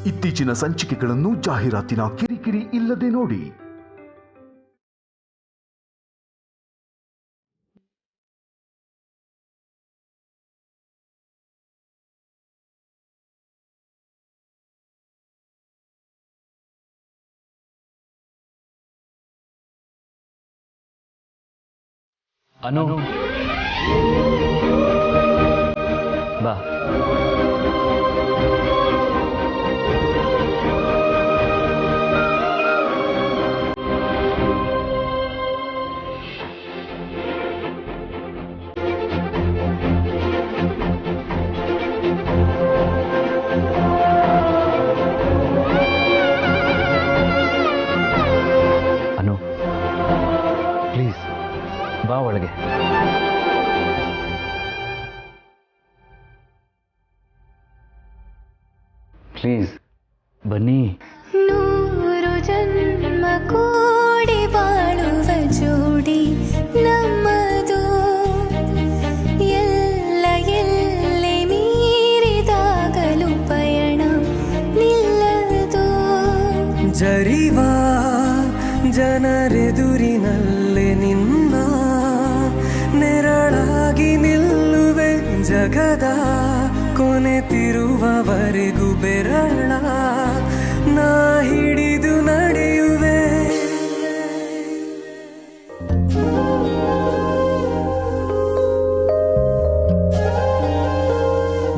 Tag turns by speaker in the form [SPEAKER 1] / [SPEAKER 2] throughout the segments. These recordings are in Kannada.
[SPEAKER 1] ಇತ್ತೀಚಿನ ಸಂಚಿಕೆಗಳನ್ನು ಜಾಹೀರಾತಿನ ಕಿರಿಕಿರಿ ಇಲ್ಲದೆ ನೋಡಿ.
[SPEAKER 2] ಅನು ಬಾ. ಅನು ಪ್ಲೀಸ್ ಬಾ ಒಳಗೆ. ಪ್ಲೀಸ್ ಬನ್ನಿ.
[SPEAKER 3] ನೂರು ಜನ್ಮ ಕೂಡಿ ಬಾಳುವ ಜೋಡಿ ನಮ್ಮದು, ಎಲ್ಲ ಎಲ್ಲಿ ಮೀರಿದಾಗಲೂ ಪಯಣ ನಿಲ್ಲದು.
[SPEAKER 4] ಜರಿವಾ ಜನರೆದುರಿನಲ್ಲಿ ನಿನ್ನ ನೆರಳಾಗಿ ನಿಲ್ಲುವೆ, ಜಗದ ಕೊನೆ ತಿರುವವರೆಗೂ ಬೆರಳ ನಾ ಹಿಡಿದು ನಡೆಯುವೆ.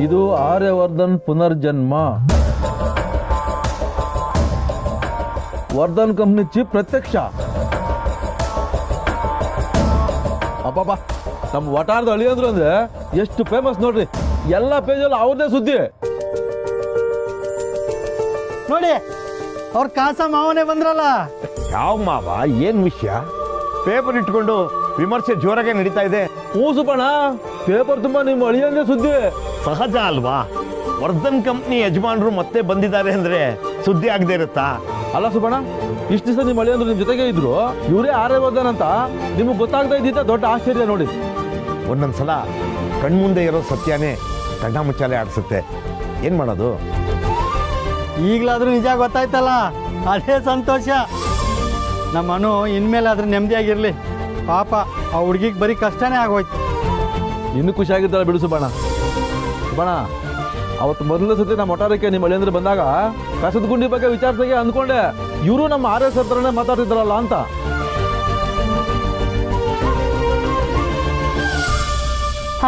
[SPEAKER 5] ಇದು ಆರ್ಯವರ್ಧನ್ ಪುನರ್ಜನ್ಮ. ವರ್ಧನ್ ಕಂಪ್ನಿ ಚೀಫ್ ಪ್ರತ್ಯಕ್ಷ. ಅಬ್ಬಬ್ಬ, ನಮ್ಮ ವಟಾರದ ಅಳಿಯಂದ್ರು ಅಂದ್ರೆ ಎಷ್ಟು ಫೇಮಸ್ ನೋಡ್ರಿ. ಎಲ್ಲ ಪೇಜಲ್ಲಿ ಅವ್ರದೇ ಸುದ್ದಿ
[SPEAKER 6] ನೋಡಿ. ಅವ್ರ ಕಾಸ ಮಾವನೇ ಬಂದ್ರಲ್ಲ.
[SPEAKER 7] ಯಾವ ಮಾವ, ಏನ್ ವಿಷಯ? ಪೇಪರ್ ಇಟ್ಕೊಂಡು ವಿಮರ್ಶೆ ಜೋರಾಗೆ ನಡೀತಾ ಇದೆ.
[SPEAKER 5] ಸುಬ್ಬಣ್ಣ, ಪೇಪರ್ ತುಂಬಾ ನಿಮ್ಮ ಅಳಿಯಂದೇ ಸುದ್ದಿ.
[SPEAKER 7] ಸಹಜ ಅಲ್ವಾ? ವರ್ಧನ್ ಕಂಪ್ನಿ ಯಜಮಾನರು ಮತ್ತೆ ಬಂದಿದ್ದಾರೆ ಅಂದ್ರೆ ಸುದ್ದಿ ಆಗದೆ ಇರುತ್ತಾ?
[SPEAKER 5] ಅಲ್ಲ ಸುಬ್ಬಣ್ಣ, ಇಷ್ಟು ದಿವಸ ನಿಮ್ಮ ಅಳಿಯಂದ್ರು ನಿಮ್ ಜೊತೆಗೆ ಇದ್ರು, ಇವರೇ ಆರ್ಯವರ್ಧನ್ ಅಂತ ನಿಮ್ಗೆ ಗೊತ್ತಾಗ್ತಾ ಇದ್ದಿದ್ದ ದೊಡ್ಡ ಆಶ್ಚರ್ಯ ನೋಡಿ.
[SPEAKER 7] ಒಂದೊಂದ್ಸಲ ಕಣ್ಮುಂದೆ ಇರೋ ಸತ್ಯನೇ ಕಣ್ಣ ಮುಚ್ಚಾಲೆ ಆಡಿಸುತ್ತೆ. ಏನ್ ಮಾಡೋದು?
[SPEAKER 6] ಈಗಲಾದ್ರೂ ನಿಜ ಗೊತ್ತಾಯ್ತಲ್ಲ, ಅದೇ ಸಂತೋಷ. ನಮ್ಮ ಅನು ಇನ್ಮೇಲಾದ್ರೂ ನೆಮ್ಮದಿಯಾಗಿರ್ಲಿ. ಪಾಪ ಆ ಹುಡುಗಿಗೆ ಬರೀ ಕಷ್ಟನೇ ಆಗೋಯ್ತು.
[SPEAKER 5] ಇನ್ನೂ ಖುಷಿಯಾಗಿದ್ದಲ್ಲ ಬಿಡು ಸುಬ್ಬಣ್ಣ. ಸುಬ್ಬಣ್ಣ, ಅವತ್ತು ಮೊದಲನೇ ಸತಿ ನಮ್ಮ ಒಟ್ಟಾರಕ್ಕೆ ನಿಮ್ಮ ಅಳಿಯಂದ್ರೆ ಬಂದಾಗ ಕಸದ ಗುಂಡಿ ಬಗ್ಗೆ ವಿಚಾರಿಸಿಗೆ ಅಂದ್ಕೊಂಡೆ ಇವರು ನಮ್ಮ RS ಹತ್ರನೇ ಮಾತಾಡ್ತಿದ್ದಾರಲ್ಲ ಅಂತ.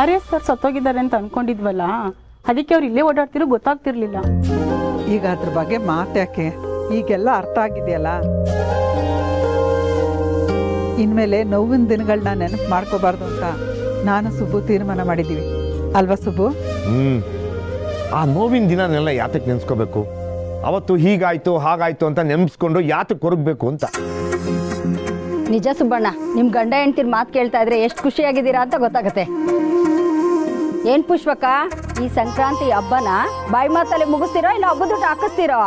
[SPEAKER 8] RS ಸರ್ ಸತ್ತೋಗಿದ್ದಾರೆ ಅಂತ ಅನ್ಕೊಂಡಿದ್ವಲ್ಲ, ಅದಕ್ಕೆ ಅವ್ರು ಇಲ್ಲೇ ಓಡಾಡ್ತಿರೋ ಗೊತ್ತಾಗ್ತಿರ್ಲಿಲ್ಲ.
[SPEAKER 9] ಈಗ ಅದ್ರ ಬಗ್ಗೆ ಮಾತ್ಯಾಕೆ, ಈಗೆಲ್ಲ ಅರ್ಥ ಆಗಿದೆಯಲ್ಲ. ಇನ್ಮೇಲೆ ನೋವಿನ ದಿನಗಳನ್ನ ನೆನಪು ಮಾಡ್ಕೋಬಾರ್ದು ಅಂತ ನಾನು ಸುಬ್ಬು ತೀರ್ಮಾನ ಮಾಡಿದ್ದೀವಿ ಅಲ್ವಾ ಸುಬ್ಬು?
[SPEAKER 7] ಆ ನೋವಿನ ದಿನನೆಲ್ಲ ಯಾತಕ್ಕೆ ನೆನ್ಸ್ಕೋಬೇಕು? ಅವತ್ತು ಹೀಗಾಯ್ತು ಹಾಗಾಯ್ತು ಅಂತ ನೆನ್ಸ್ಕೊಂಡು ಯಾತಕ್ಕೆ ಕೊರಗಬೇಕು ಅಂತ.
[SPEAKER 10] ನಿಜ ಸುಬ್ಬಣ್ಣ, ನಿಮ್ ಗಂಡ ಹೆಂಡ್ತಿರ್ ಮಾತು ಕೇಳ್ತಾ ಇದ್ರೆ ಎಷ್ಟು ಖುಷಿಯಾಗಿದ್ದೀರಾ ಅಂತ ಗೊತ್ತಾಗತ್ತೆ. ಏನ್ ಪುಷ್ಪಕ್ಕ, ಈ ಸಂಕ್ರಾಂತಿ ಹಬ್ಬನ ಬಾಯಿ ಮಾತಲ್ಲಿ ಮುಗಿಸ್ತೀರೋ ಇಲ್ಲ ಹಬ್ಬದ ದುಡ್ಡು ಹಾಕಿಸ್ತೀರೋ?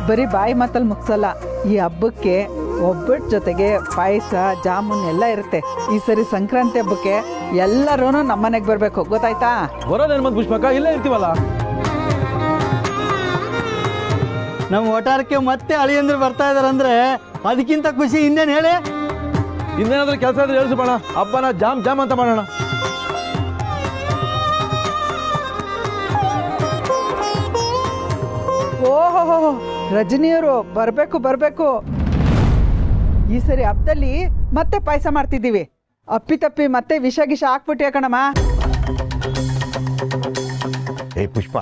[SPEAKER 9] ಬರೀ ಬಾಯಿ ಮಾತಲ್ಲಿ ಮುಗಿಸಲ್ಲ. ಈ ಹಬ್ಬಕ್ಕೆ ಒಬ್ಬಟ್ಟು ಜೊತೆಗೆ ಪಾಯಸ, ಜಾಮೂನ್ ಎಲ್ಲ ಇರುತ್ತೆ. ಈ ಸರಿ ಸಂಕ್ರಾಂತಿ ಹಬ್ಬಕ್ಕೆ ಎಲ್ಲರೂ ನಮ್ಮನೆಗೆ ಬರ್ಬೇಕು, ಗೊತ್ತಾಯ್ತಾ?
[SPEAKER 5] ಬರೋದೇನು ಮತ್ತೆ ಪುಷ್ಪಕ್ಕ, ಇಲ್ಲೇ ಇರ್ತೀವಲ್ಲ.
[SPEAKER 6] ನಮ್ಮ ಒಟಾರಕ್ಕೆ ಮತ್ತೆ ಅಳಿಯಂದ್ರು ಬರ್ತಾ ಇದಾರಂದ್ರೆ ಅದಕ್ಕಿಂತ ಖುಷಿ ಇನ್ನೇನು ಹೇಳಿ.
[SPEAKER 5] ಇನ್ನೇನಾದ್ರೂ ಕೆಲಸ ಇದ್ರೆ ಹೇಳಿ ಸುಬ್ಬಣ್ಣ, ಹಬ್ಬನ ಜಾಮ್ ಜಾಮ್ ಅಂತ ಮಾಡೋಣ.
[SPEAKER 9] ಓಹೋ, ರಜನಿಯವರು ಬರ್ಬೇಕು ಬರ್ಬೇಕು. ಈ ಸರಿ ಹಬ್ಬದಲ್ಲಿ ಮತ್ತೆ ಪಾಯಸ ಮಾಡ್ತಿದ್ದೀವಿ. ಅಪ್ಪಿತಪ್ಪಿ ಮತ್ತೆ ವಿಷ ಗಿಷ ಹಾಕ್ಬಿಟ್ಟು ಕಣಮ್ಮ.
[SPEAKER 7] ಏ ಪುಷ್ಪ,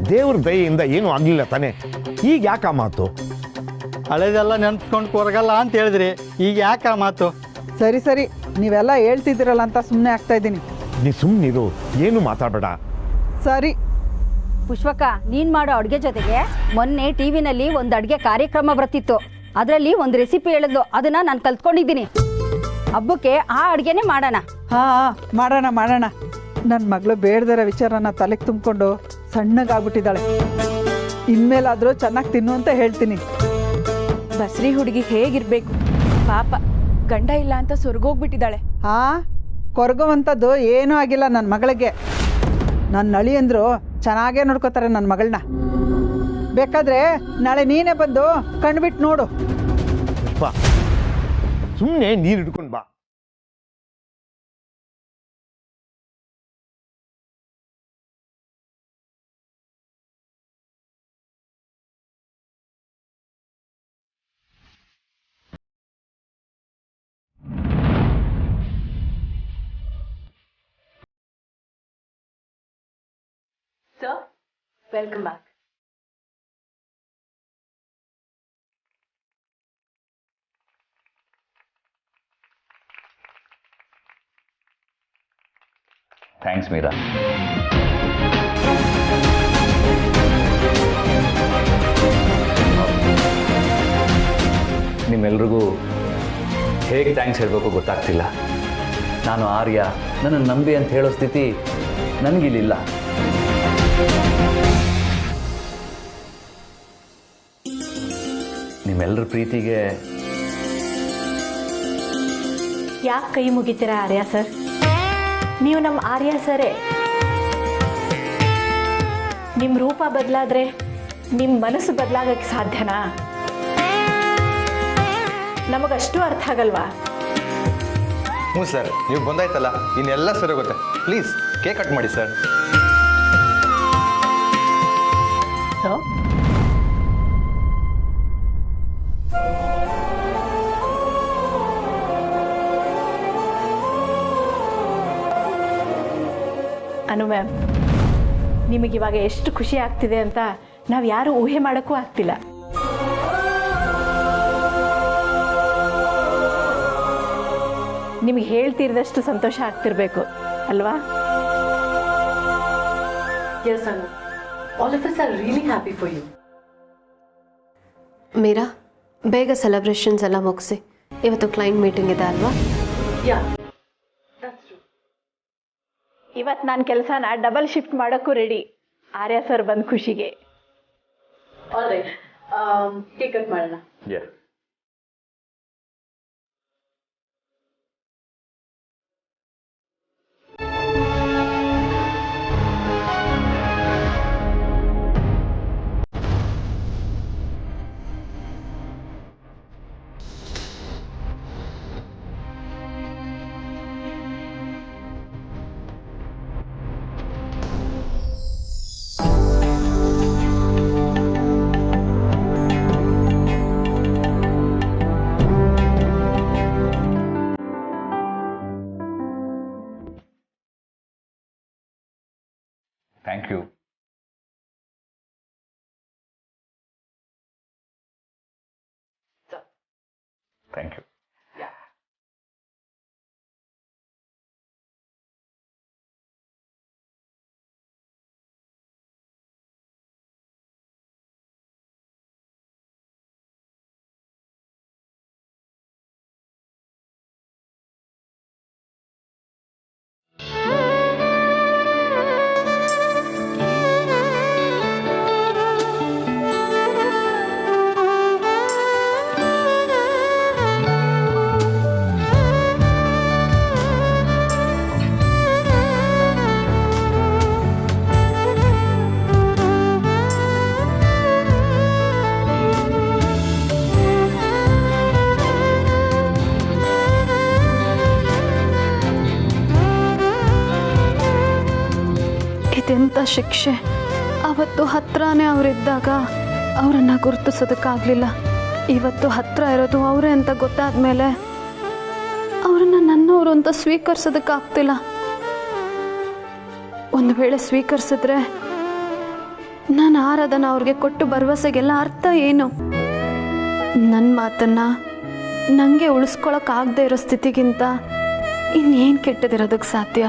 [SPEAKER 7] ದೇವ್ರ ದಯೆಯಿಂದ ಏನೂ ಆಗ್ಲಿಲ್ಲ ತಾನೆ? ಈಗ ಯಾಕೆ ಆ ಮಾತು?
[SPEAKER 6] ಹಳೆದೆಲ್ಲ ನೆನ್ಸ್ಕೊಂಡು ಕೊರಗಲ್ಲ ಅಂತ ಹೇಳಿದ್ರಿ, ಈಗ ಯಾಕೆ ಆ ಮಾತು?
[SPEAKER 9] ಸರಿ ಸರಿ, ನೀವೆಲ್ಲ ಹೇಳ್ತಿದ್ದೀರಲ್ಲ ಅಂತ ಸುಮ್ಮನೆ ಆಗ್ತಾ ಇದ್ದೀನಿ.
[SPEAKER 7] ನೀ ಸುಮ್ಮನಿರು, ಏನು ಮಾತಾಡಬೇಡ.
[SPEAKER 9] ಸರಿ
[SPEAKER 10] ಪುಷ್ಪಕ್ಕ, ನೀನ್ ಮಾಡೋ ಅಡುಗೆ ಜೊತೆಗೆ ಮೊನ್ನೆ ಟಿವಿನಲ್ಲಿ ಒಂದು ಅಡುಗೆ ಕಾರ್ಯಕ್ರಮ ಬರ್ತಿತ್ತು. ಅದರಲ್ಲಿ ಒಂದು ರೆಸಿಪಿ ಹೇಳಿದ್ಲು, ಅದನ್ನ ನಾನು ಕಲ್ತ್ಕೊಂಡಿದ್ದೀನಿ. ಹಬ್ಬಕ್ಕೆ ಆ ಅಡುಗೆನೇ ಮಾಡೋಣ.
[SPEAKER 9] ಹಾ ಮಾಡೋಣ ಮಾಡೋಣ. ನನ್ನ ಮಗಳು ಬೇಡದರ ವಿಚಾರನ ತಲೆಗೆ ತುಂಬಿಕೊಂಡು ಸಣ್ಣಗಾಗ್ಬಿಟ್ಟಿದ್ದಾಳೆ. ಇನ್ಮೇಲಾದರೂ ಚೆನ್ನಾಗಿ ತಿನ್ನು ಅಂತ ಹೇಳ್ತೀನಿ.
[SPEAKER 8] ಬಸ್ರಿ ಹುಡುಗಿ ಹೇಗಿರ್ಬೇಕು ಪಾಪ, ಗಂಡ ಇಲ್ಲ ಅಂತ ಸ್ವರ್ಗೋಗ್ಬಿಟ್ಟಿದ್ದಾಳೆ.
[SPEAKER 9] ಹಾ, ಕೊರಗುವಂಥದ್ದು ಏನೂ ಆಗಿಲ್ಲ ನನ್ನ ಮಗಳಿಗೆ. ನನ್ನ ಅಳಿಯಂದ್ರು ಚೆನ್ನಾಗೇ ನೋಡ್ಕೋತಾರೆ ನನ್ನ ಮಗಳನ್ನ. ಬೇಕಾದ್ರೆ ನಾಳೆ ನೀನೇ ಬಂದು ಕಣ್ಬಿಟ್ಟು ನೋಡು.
[SPEAKER 7] ಪುಷ್ಪ ಸುಮ್ಮನೆ ನೀರು ಹಿಡ್ಕೊಂಡು ಬಾ.
[SPEAKER 11] Sir, welcome back.
[SPEAKER 2] Thanks Meera. ನಿಮ್ಮೆಲ್ರಿಗೂ ಹೇಗೆ ಥ್ಯಾಂಕ್ಸ್ ಹೇಳಬೇಕು ಗೊತ್ತಾಗ್ತಿಲ್ಲ. ನಾನು ಆರ್ಯ, ನನ್ನನ್ನು ನಂಬಿ ಅಂತ ಹೇಳೋ ಸ್ಥಿತಿ ನನಗಿಲ್ಲಿಲ್ಲ. ನಿಮ್ಮೆಲ್ಲರ ಪ್ರೀತಿಗೆ
[SPEAKER 11] ಯಾಕೆ ಕೈ ಮುಗಿತೀರಾ ಆರ್ಯ ಸರ್? ನೀವು ನಮ್ಮ ಆರ್ಯ ಸರೇ. ನಿಮ್ಮ ರೂಪ ಬದಲಾದ್ರೆ ನಿಮ್ಮ ಮನಸ್ಸು ಬದಲಾಗಕ್ಕೆ ಸಾಧ್ಯನಾ? ನಮಗಷ್ಟು ಅರ್ಥ ಆಗಲ್ವಾ?
[SPEAKER 12] ಹ್ಞೂ ಸರ್, ನೀವು ಬಂದಾಯ್ತಲ್ಲ, ಇನ್ನೆಲ್ಲ ಸರಿ ಹೋಗುತ್ತೆ. ಪ್ಲೀಸ್ ಕೇಕ್ ಕಟ್ ಮಾಡಿ ಸರ್.
[SPEAKER 11] ಸೊ ಅನು ಮ್ಯಾಮ್, ನಿಮಗಿವಾಗ ಎಷ್ಟು ಖುಷಿ ಆಗ್ತಿದೆ ಅಂತ ನಾವು ಯಾರೂ ಊಹೆ ಮಾಡೋಕ್ಕೂ ಆಗ್ತಿಲ್ಲ. ನಿಮಗೆ ಹೇಳ್ತಿರದಷ್ಟು ಸಂತೋಷ ಆಗ್ತಿರ್ಬೇಕು ಅಲ್ವಾ?
[SPEAKER 13] Yes, Anu. All of us are really happy for you.
[SPEAKER 14] Meera, ಬೇಗ ಸೆಲೆಬ್ರೇಷನ್ಸ್ ಎಲ್ಲ ಮುಗಿಸಿ. ಇವತ್ತು ಕ್ಲೈಂಟ್ ಮೀಟಿಂಗ್ ಇದೆ ಅಲ್ವಾ?
[SPEAKER 13] Yeah, that's true.
[SPEAKER 11] ಇವತ್ತು ನಾನು ಕೆಲಸನ ಡಬಲ್ ಶಿಫ್ಟ್ ಮಾಡೋಕ್ಕೂ ರೆಡಿ. ಆರ್ಯ ಸರ್ ಬಂದು ಖುಷಿಗೆ.
[SPEAKER 13] All right. Cake cut ಮಾಡೋಣ.
[SPEAKER 2] Yeah. Thank you.
[SPEAKER 13] So,
[SPEAKER 2] Thank you.
[SPEAKER 13] yeah.
[SPEAKER 14] ಇದೆಂಥ ಶಿಕ್ಷೆ. ಅವತ್ತು ಹತ್ರನೇ ಅವರಿದ್ದಾಗ ಅವರನ್ನು ಗುರುತಿಸೋದಕ್ಕಾಗಲಿಲ್ಲ. ಇವತ್ತು ಹತ್ರ ಇರೋದು ಅವರೇ ಅಂತ ಗೊತ್ತಾದ ಮೇಲೆ ಅವರನ್ನು ನನ್ನವರು ಅಂತ ಸ್ವೀಕರಿಸೋದಕ್ಕಾಗ್ತಿಲ್ಲ. ಒಂದು ವೇಳೆ ಸ್ವೀಕರಿಸಿದ್ರೆ ನಾನು ಆರಾಧನ ಅವ್ರಿಗೆ ಕೊಟ್ಟು ಭರವಸೆಗೆಲ್ಲ ಅರ್ಥ ಏನು? ನನ್ನ ಮಾತನ್ನು ನನಗೆ ಉಳಿಸ್ಕೊಳಕ್ಕಾಗದೇ ಇರೋ ಸ್ಥಿತಿಗಿಂತ ಇನ್ನೇನು ಕೆಟ್ಟದಿರೋದಕ್ಕೆ ಸಾಧ್ಯ?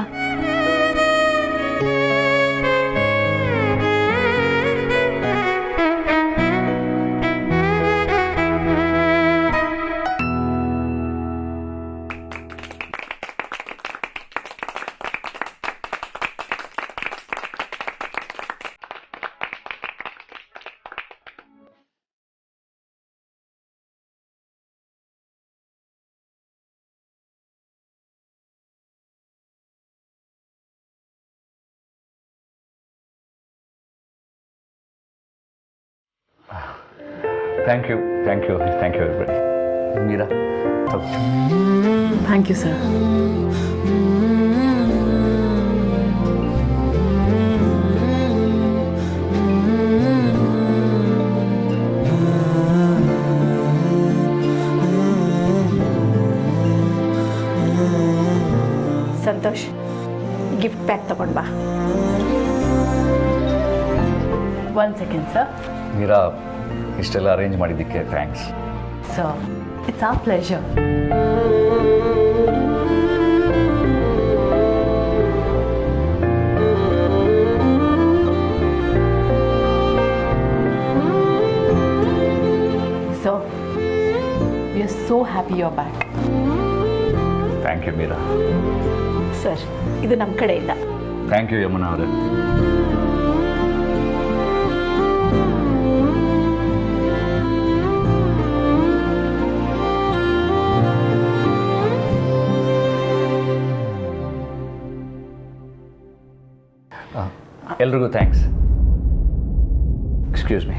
[SPEAKER 2] Thank you everybody. Meera
[SPEAKER 13] thank you sir.
[SPEAKER 11] Santosh, gift pack ತಗೊಂಡು ಬಾ.
[SPEAKER 13] 1 ಸೆಕೆಂಡ್ ಸರ್.
[SPEAKER 2] ಮೀರಾ, ಇಷ್ಟೆಲ್ಲ ಅರೇಂಜ್ ಮಾಡಿದ್ದಕ್ಕೆ thanks.
[SPEAKER 13] Sir, it's our pleasure. So we are so happy you are back.
[SPEAKER 2] Thank you Meera.
[SPEAKER 11] Sir, ಇದು ನಮ್ಮ ಕಡೆಯಿಂದ.
[SPEAKER 2] ಥ್ಯಾಂಕ್ ಯು ಯಮುನಾ ಅವರೇ. ಎಲ್ರಿಗೂ ಥ್ಯಾಂಕ್ಸ್. Excuse me.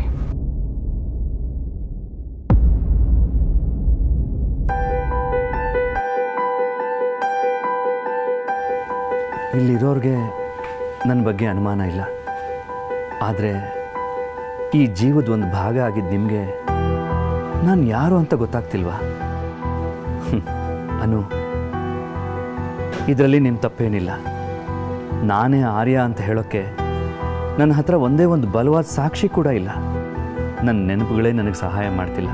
[SPEAKER 2] ಇಲ್ಲಿರೋರಿಗೆ ನನ್ನ ಬಗ್ಗೆ ಅನುಮಾನ ಇಲ್ಲ, ಆದರೆ ಈ ಜೀವದ ಒಂದು ಭಾಗ ಆಗಿದ್ದು ನಿಮಗೆ ನಾನು ಯಾರು ಅಂತ ಗೊತ್ತಾಗ್ತಿಲ್ವಾ? ಅನು, ಇದರಲ್ಲಿ ನಿಮ್ಮ ತಪ್ಪೇನಿಲ್ಲ. ನಾನೇ ಆರ್ಯ ಅಂತ ಹೇಳೋಕ್ಕೆ ನನ್ನ ಹತ್ರ ಒಂದೇ ಒಂದು ಬಲವಾದ ಸಾಕ್ಷಿ ಕೂಡ ಇಲ್ಲ. ನನ್ನ ನೆನಪುಗಳೇ ನನಗೆ ಸಹಾಯ ಮಾಡ್ತಿಲ್ಲ.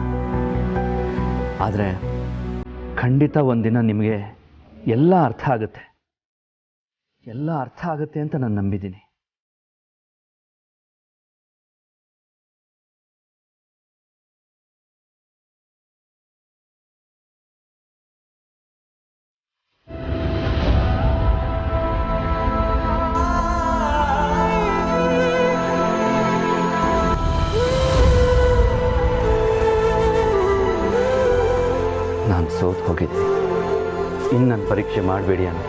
[SPEAKER 2] ಆದರೆ ಖಂಡಿತ ಒಂದಿನ ನಿಮಗೆ ಎಲ್ಲ ಅರ್ಥ ಆಗುತ್ತೆ ಅಂತ ನಾನು ನಂಬಿದ್ದೀನಿ. ನಾನು ಸೋತು ಹೋಗಿದ್ದೀನಿ. ಇನ್ನು ನನ್ನ ಪರೀಕ್ಷೆ ಮಾಡಬೇಡಿ ಅನ್ನೋ.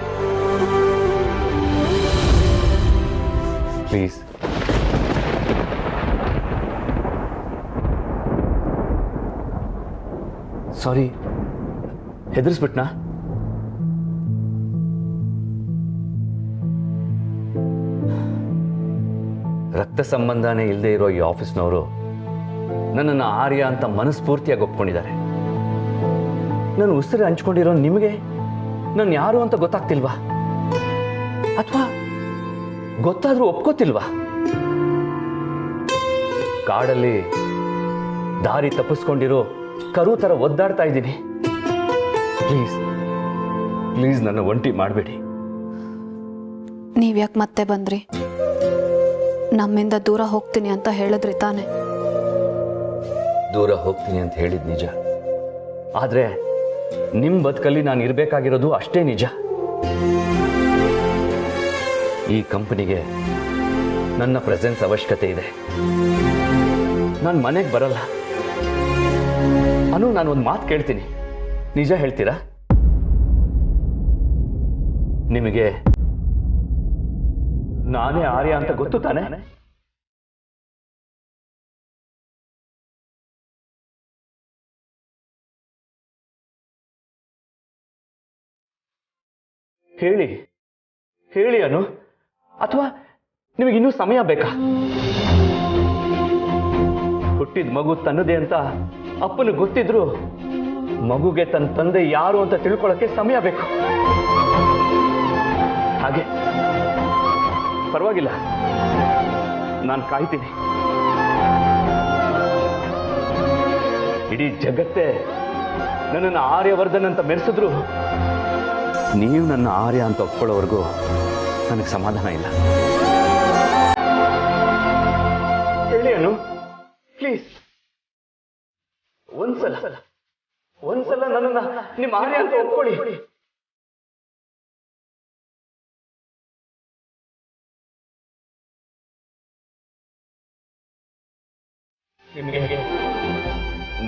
[SPEAKER 2] ಪ್ಲೀಸ್. ಸಾರಿ, ಹೆದರಿಸ್ಬಿಟ್ನಾ? ರಕ್ತ ಸಂಬಂಧನೇ ಇಲ್ಲದೆ ಇರೋ ಈ ಆಫೀಸ್ನವರು ನನ್ನನ್ನು ಆರ್ಯ ಅಂತ ಮನಸ್ಫೂರ್ತಿಯಾಗಿ ಒಪ್ಕೊಂಡಿದ್ದಾರೆ. ನಾನು ಉಸಿರು ಹಂಚ್ಕೊಂಡಿರೋ ನಿಮಗೆ ನಾನು ಯಾರು ಅಂತ ಗೊತ್ತಾಗ್ತಿಲ್ವಾ? ಅಥವಾ ಗೊತ್ತಾದ್ರೂ ಒಪ್ಕೋತಿಲ್ವಾ? ಕಾಡಲ್ಲಿ ದಾರಿ ತಪ್ಪಿಸ್ಕೊಂಡಿರೋ ಕರು ಥರ ಒದ್ದಾಡ್ತಾ ಇದ್ದೀನಿ. ಪ್ಲೀಸ್ ನನ್ನ ಒಂಟಿ ಮಾಡಬೇಡಿ.
[SPEAKER 14] ನೀವ್ಯಾಕೆ ಮತ್ತೆ ಬಂದ್ರಿ? ನಮ್ಮಿಂದ ದೂರ ಹೋಗ್ತೀನಿ ಅಂತ ಹೇಳಿದ್ರಿ ತಾನೆ?
[SPEAKER 2] ದೂರ ಹೋಗ್ತೀನಿ ಅಂತ ಹೇಳಿದ್ ನಿಜ, ಆದರೆ ನಿಮ್ಮ ಬದುಕಲ್ಲಿ ನಾನು ಇರಬೇಕಾಗಿರೋದು ಅಷ್ಟೇ ನಿಜ. ಈ ಕಂಪನಿಗೆ ನನ್ನ ಪ್ರೆಸೆನ್ಸ್ ಅವಶ್ಯಕತೆ ಇದೆ. ನಾನು ಮನೆಗೆ ಬರಲ್ಲ. ಅನು, ನಾನು ಒಂದು ಮಾತು ಕೇಳ್ತೀನಿ, ನಿಜ ಹೇಳ್ತೀರಾ? ನಿಮಗೆ ನಾನೇ ಆರ್ಯ ಅಂತ ಗೊತ್ತು ತಾನೆ? ಹೇಳಿ ಅನು, ಅಥವಾ ನಿಮಗಿನ್ನೂ ಸಮಯ ಬೇಕಾ? ಹುಟ್ಟಿದ ಮಗು ತನ್ನದೇ ಅಂತ ಅಪ್ಪನ ಗೊತ್ತಿದ್ರು ಮಗುಗೆ ತನ್ನ ತಂದೆ ಯಾರು ಅಂತ ತಿಳ್ಕೊಳ್ಳೋಕೆ ಸಮಯ ಬೇಕು. ಹಾಗೆ ಪರವಾಗಿಲ್ಲ, ನಾನು ಕಾಯ್ತೀನಿ. ಇಡೀ ಜಗತ್ತೇ ನನ್ನನ್ನು ಆರ್ಯವರ್ಧನ್ ಅಂತ ಮೆರೆಸಿದ್ರು ನೀವು ನನ್ನ ಆರ್ಯ ಅಂತ ಒಪ್ಕೊಳ್ಳೋವರೆಗೂ ನನಗೆ ಸಮಾಧಾನ ಇಲ್ಲ. ಹೇಳಿ ಅನು, ಪ್ಲೀಸ್. ಒಂದ್ಸಲ ನನ್ನನ್ನ ನಿಮ್ಮ ಆರ್ಯ ಅಂತ ಒಪ್ಕೊಳ್ಳಿ. ನಿಮಗೆ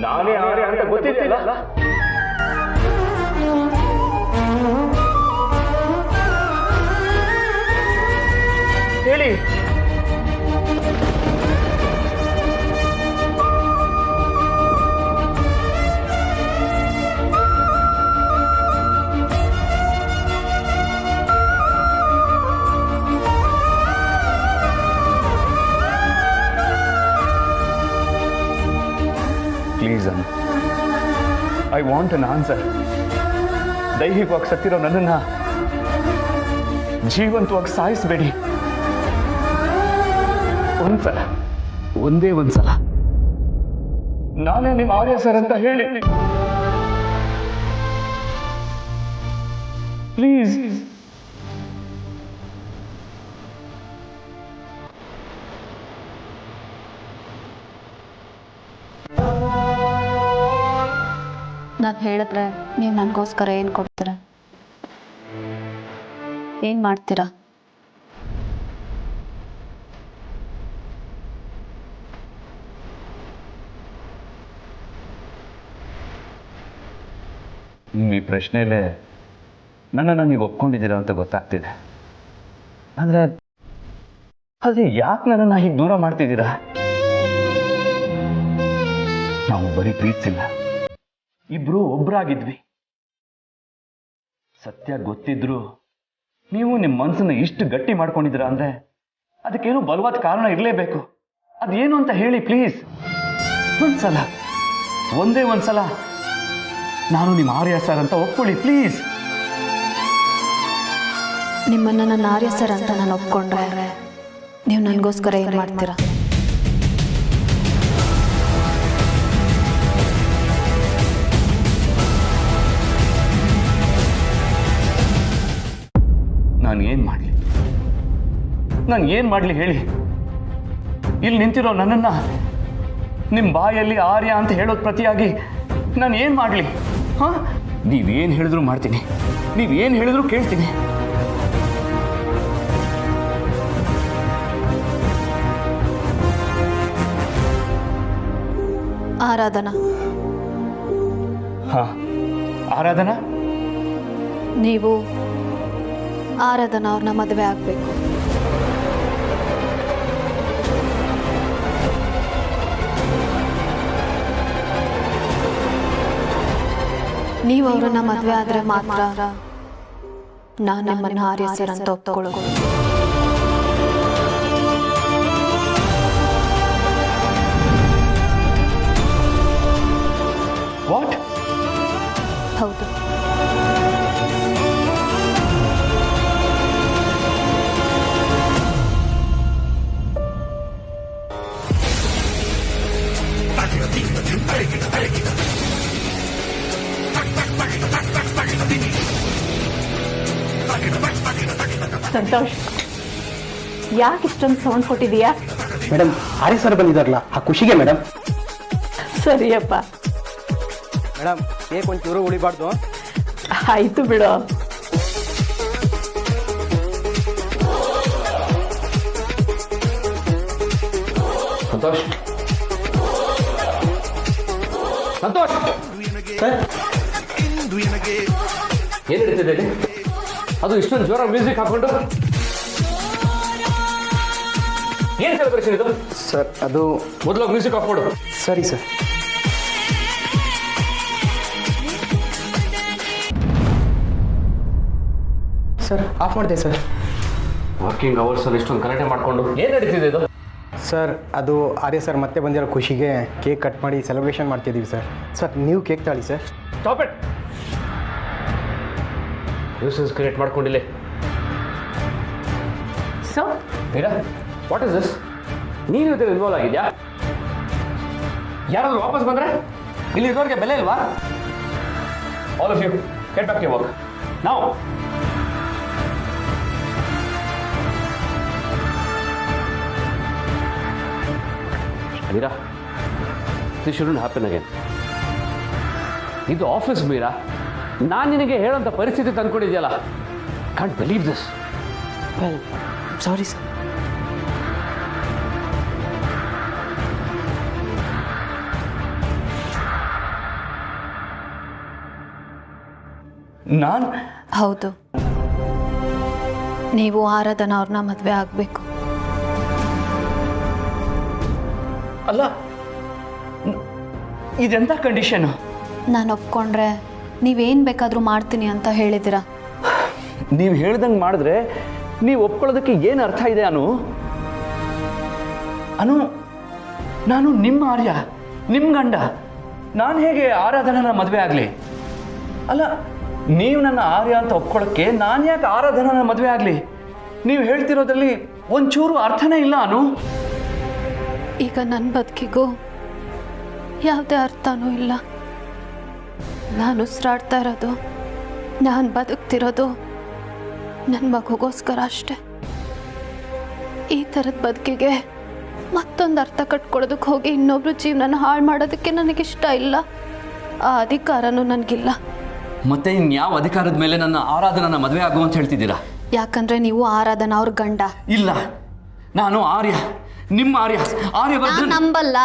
[SPEAKER 2] ನಾನೇ ಆರ್ಯ ಅಂತ ಗೊತ್ತಿಲ್ಲ. ಹೇಳಿ. Please Anu, I want an answer. ದೈಹಿಕವಾಗಿ ಸತ್ತಿರೋ ನನ್ನನ್ನು ಜೀವಂತವಾಗಿ ಸಾಯಿಸಬೇಡಿ. ಒಂದ್ಸಲ, ಒಂದೇ ಒಂದ್ಸಲ ನಾನೇ ನಿಮ್ಮ ಆರ್ಯ ಸರ್ ಅಂತ ಹೇಳಿ ಪ್ಲೀಸ್.
[SPEAKER 14] ನಾನು ಹೇಳಿದ್ರೆ ನೀವು ನನಗೋಸ್ಕರ ಏನು ಕೊಡ್ತೀರಾ, ಏನು ಮಾಡ್ತೀರಾ?
[SPEAKER 2] ಈ ಪ್ರಶ್ನೆಯಲ್ಲೇ ನನ್ನನ್ನು ನೀವು ಒಪ್ಕೊಂಡಿದ್ದೀರಾ ಅಂತ ಗೊತ್ತಾಗ್ತಿದೆ. ಆದರೆ ಅದೇ ಯಾಕೆ ನನ್ನನ್ನು ಹೀಗೆ ದೂರ ಮಾಡ್ತಿದ್ದೀರಾ? ನಾವು ಬರೀ ಪ್ರೀತಿಸಿಲ್ಲ, ಇಬ್ರು ಒಬ್ರಾಗಿದ್ವಿ. ಸತ್ಯ ಗೊತ್ತಿದ್ರು ನೀವು ನಿಮ್ಮ ಮನಸ್ಸನ್ನು ಇಷ್ಟು ಗಟ್ಟಿ ಮಾಡ್ಕೊಂಡಿದ್ದೀರಾ ಅಂದ್ರೆ ಅದಕ್ಕೇನೋ ಬಲವಾದ ಕಾರಣ ಇರಲೇಬೇಕು. ಅದೇನು ಅಂತ ಹೇಳಿ ಪ್ಲೀಸ್. ಒಂದ್ಸಲ, ಒಂದೇ ಒಂದ್ಸಲ ನಾನು ನಿಮ್ಮ ಆರ್ಯ ಸರ್ ಅಂತ ಒಪ್ಕೊಳ್ಳಿ ಪ್ಲೀಸ್.
[SPEAKER 14] ನಿಮ್ಮನ್ನು ನನ್ನ ಆರ್ಯ ಸರ್ ಅಂತ ನಾನು ಒಪ್ಕೊಂಡ್ರೆ ನೀವು ನನಗೋಸ್ಕರ ಏನು ಮಾಡ್ತೀರಾ?
[SPEAKER 2] ನಾನು ಏನು ಮಾಡಲಿ, ನಾನು ಏನು ಮಾಡಲಿ ಹೇಳಿ? ಇಲ್ಲಿ ನಿಂತಿರೋ ನನ್ನನ್ನು ನಿಮ್ಮ ಬಾಯಲ್ಲಿ ಆರ್ಯ ಅಂತ ಹೇಳೋದು ಪ್ರತಿಯಾಗಿ ನಾನು ಏನು ಮಾಡಲಿ? ಹಾಂ, ನೀವೇನು ಹೇಳಿದ್ರು ಮಾಡ್ತೀನಿ, ನೀವೇನು ಹೇಳಿದ್ರು ಕೇಳ್ತೀನಿ.
[SPEAKER 14] ಆರಾಧನಾ.
[SPEAKER 2] ಹಾಂ, ಆರಾಧನಾ.
[SPEAKER 14] ನೀವು ಆರಾಧನಾ ಅವ್ರನ್ನ ಮದುವೆ ಆಗಬೇಕು. ನೀವು ಅವರನ್ನ ಮದುವೆ ಆದರೆ ಮಾತ್ರ ನಾನು ನಿಮ್ಮನ್ನು ಆರ್ಯ ಸರ್ ಅಂತ ಒಪ್ಕೊಳ್ಳೋದು.
[SPEAKER 2] ವಾಟ್?
[SPEAKER 14] ಹೌದು.
[SPEAKER 11] ಸಂತೋಷ್, ಯಾಕೆ ಇಷ್ಟೊಂದು ಸೌಂಡ್ ಕೊಟ್ಟಿದೀಯಾ?
[SPEAKER 15] ಮೇಡಮ್, ಆರ್ಯ ಸರ್ ಬಂದಿದಾರಲ್ಲ, ಆ ಖುಷಿಗೆ ಮೇಡಮ್.
[SPEAKER 11] ಸರಿಯಪ್ಪ.
[SPEAKER 15] ಮೇಡಮ್, ಕೇಕ್ ಒಂಚೂರು ಉಳಿಬಾರ್ದು.
[SPEAKER 11] ಆಯ್ತು ಬಿಡು.
[SPEAKER 2] ಸಂತೋಷ್, ಸಂತೋಷ್, ಏನು ನಡೀತಿದೆ ಇಲ್ಲಿ? ಅದು ಇಷ್ಟೊಂದು ಜೋರ ಮ್ಯೂಸಿಕ್ ಹಾಕೊಂಡು ಏನು ಸೆಲೆಬ್ರೇಷನ್ ಇದು?
[SPEAKER 15] ಸರ್, ಅದು
[SPEAKER 2] ಮೊದಲು ಮ್ಯೂಸಿಕ್ ಹಾಕ್ಕೊಡು.
[SPEAKER 15] ಸರಿ ಸರ್. ಸರ್, ಆಫ್ ಮಾಡಿದೆ ಸರ್.
[SPEAKER 2] ವರ್ಕಿಂಗ್ ಅವರ್ಸಲ್ಲಿ ಇಷ್ಟೊಂದು ಗಲಾಟೆ ಮಾಡಿಕೊಂಡು ಏನು ನಡೀತಿದೆ ಇದು?
[SPEAKER 15] ಸರ್, ಅದು ಆರ್ಯ ಸರ್ ಮತ್ತೆ ಬಂದಿರೋ ಖುಷಿಗೆ ಕೇಕ್ ಕಟ್ ಮಾಡಿ ಸೆಲೆಬ್ರೇಷನ್ ಮಾಡ್ತಿದ್ದೀವಿ ಸರ್. ಸರ್, ನೀವು ಕೇಕ್ ತಾಳಿ sir.
[SPEAKER 2] Stop it. Nuisance create ಮಾಡ್ಕೊಂಡಿಲ್ಲ.
[SPEAKER 11] So
[SPEAKER 2] Meera, what is this? ನೀನು ಇದರಲ್ಲಿ ಇನ್ವಾಲ್ವ್ ಆಗಿದ್ಯಾ? ಯಾರಾದ್ರೂ ವಾಪಸ್ ಬಂದ್ರೆ ಇಲ್ಲಿ ಇರೋರಿಗೆ ಬೆಲೆ ಇಲ್ವಾ? All of you get back to work now. Meera, this shouldn't happen again. ಇದು ಆಫೀಸ್ ಮೀರಾ. ನಾನು ನಿನಗೆ ಹೇಳೋಂಥ ಪರಿಸ್ಥಿತಿ ತಂದ್ಕೊಂಡಿದ್ಯಲ್ಲ. Can't believe this.
[SPEAKER 14] Well, sorry sir.
[SPEAKER 2] ನಾನು?
[SPEAKER 14] ಹೌದು, ನೀವು ಆರಾಧನಾ ಅವ್ರನ್ನ ಮದುವೆ ಆಗಬೇಕು.
[SPEAKER 2] ಅಲ್ಲ, ಇದೆಂಥ ಕಂಡೀಷನು?
[SPEAKER 14] ನಾನು ಒಪ್ಕೊಂಡ್ರೆ ನೀವೇನು ಬೇಕಾದರೂ ಮಾಡ್ತೀನಿ ಅಂತ ಹೇಳಿದ್ದೀರಾ.
[SPEAKER 2] ನೀವು ಹೇಳ್ದಂಗೆ ಮಾಡಿದ್ರೆ ನೀವು ಒಪ್ಕೊಳ್ಳೋದಕ್ಕೆ ಏನು ಅರ್ಥ ಇದೆ? ಅನು, ನಾನು ನಿಮ್ಮ ಆರ್ಯ, ನಿಮ್ಮ ಗಂಡ. ನಾನು ಹೇಗೆ ಆರಾಧನನ ಮದುವೆ ಆಗಲಿ? ಅಲ್ಲ, ನೀವು ನನ್ನ ಆರ್ಯ ಅಂತ ಒಪ್ಕೊಳ್ಳೋಕ್ಕೆ ನಾನು ಯಾಕೆ ಆರಾಧನನ ಮದುವೆ ಆಗಲಿ? ನೀವು ಹೇಳ್ತಿರೋದ್ರಲ್ಲಿ ಒಂಚೂರು ಅರ್ಥನೇ ಇಲ್ಲ ಅನು.
[SPEAKER 14] ಈಗ ನನ್ನ ಬದುಕಿಗೂ ಯಾವುದೇ ಅರ್ಥನೂ ಇಲ್ಲ. ನಾನು ಉಸಿರಾಡ್ತಾ ಇರೋದು, ನಾನು ಬದುಕ್ತಿರೋದು ನನ್ನ ಮಗುಗೋಸ್ಕರ ಅಷ್ಟೆ. ಈ ಥರದ ಬದುಕಿಗೆ ಮತ್ತೊಂದು ಅರ್ಥ ಕಟ್ಕೊಳ್ಳೋದಕ್ಕೆ ಹೋಗಿ ಇನ್ನೊಬ್ರು ಜೀವನ ಹಾಳು ಮಾಡೋದಕ್ಕೆ ನನಗಿಷ್ಟ ಇಲ್ಲ. ಆ ಅಧಿಕಾರನೂ ನನಗಿಲ್ಲ.
[SPEAKER 2] ಮತ್ತೆ ಇನ್ಯಾವ ಅಧಿಕಾರದ ಮೇಲೆ ನನ್ನ ಆರಾಧನನ ಮದುವೆ ಆಗು ಅಂತ ಹೇಳ್ತಿದ್ದೀರಾ?
[SPEAKER 14] ಯಾಕಂದ್ರೆ ನೀವು ಆರಾಧನಾ ಅವ್ರ ಗಂಡ.
[SPEAKER 2] ಇಲ್ಲ, ನಾನು ಆರ್ಯ, ನಿಮ್ಮ ಆರ್ಯ, ಆರ್ಯವರ್ಧನ್.
[SPEAKER 14] ನಂಬಲ್ಲ.